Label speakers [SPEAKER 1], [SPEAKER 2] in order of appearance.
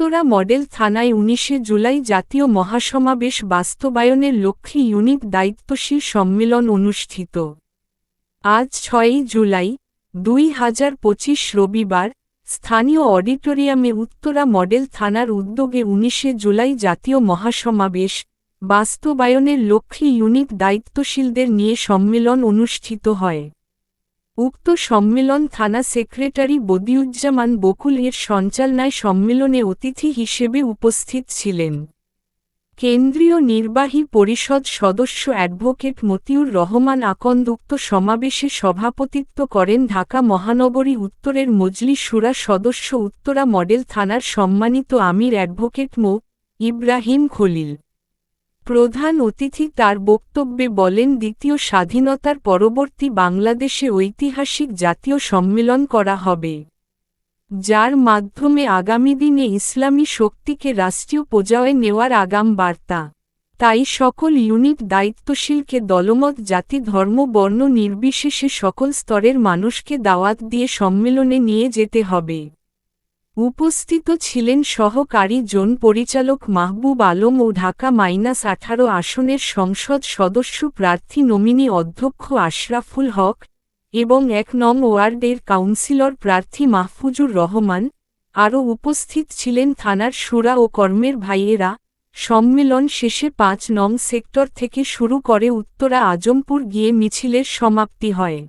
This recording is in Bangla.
[SPEAKER 1] উত্তরা মডেল থানায় ১৯শে জুলাই জাতীয় মহাসমাবেশ বাস্তবায়নের লক্ষ্যে ইউনিট দায়িত্বশীল সম্মেলন অনুষ্ঠিত। আজ ৬ই জুলাই, ২০২৫ রবিবার, স্থানীয় অডিটোরিয়ামে উত্তরা মডেল থানার উদ্যোগে ১৯শে জুলাই জাতীয় মহাসমাবেশ বাস্তবায়নের লক্ষ্যে ইউনিট দায়িত্বশীলদের নিয়ে সম্মেলন অনুষ্ঠিত হয়। উক্ত সম্মেলন থানা সেক্রেটারি বদিউজ্জামান বকুল এর সঞ্চালনায় সম্মেলনে অতিথি হিসেবে উপস্থিত ছিলেন কেন্দ্রীয় নির্বাহী পরিষদ সদস্য অ্যাডভোকেট মতিউর রহমান আকন্দ। উক্ত সমাবেশে সভাপতিত্ব করেন ঢাকা মহানগরী উত্তরের মজলিস শুরা সদস্য উত্তরা মডেল থানার সম্মানিত আমির অ্যাডভোকেট মো. ইব্রাহিম খলিল। প্রধান অতিথি তার বক্তব্যে বলেন, দ্বিতীয় স্বাধীনতার পরবর্তী বাংলাদেশে ঐতিহাসিক জাতীয় সম্মেলন করা হবে, যার মাধ্যমে আগামী দিনে ইসলামী শক্তিকে রাষ্ট্রীয় পর্যায়ে নেওয়ার আগাম বার্তা। তাই সকল ইউনিট দায়িত্বশীলকে দলমত জাতি ধর্ম বর্ণ নির্বিশেষে সকল স্তরের মানুষকে দাওয়াত দিয়ে সম্মেলনে নিয়ে যেতে হবে। উপস্থিত ছিলেন সহকারী জোন পরিচালক মাহবুব আলম ও ঢাকা-18 আসনের সংসদ সদস্য প্রার্থী নমিনি অধ্যক্ষ আশরাফুল হক এবং ১ নং ওয়ার্ডের কাউন্সিলর প্রার্থী মাহফুজুর রহমান। আরও উপস্থিত ছিলেন থানার শুরা ও কর্মের ভাইয়েরা। সম্মেলন শেষে ৫ নং সেক্টর থেকে শুরু করে উত্তরা আজমপুর গিয়ে মিছিলের সমাপ্তি হয়।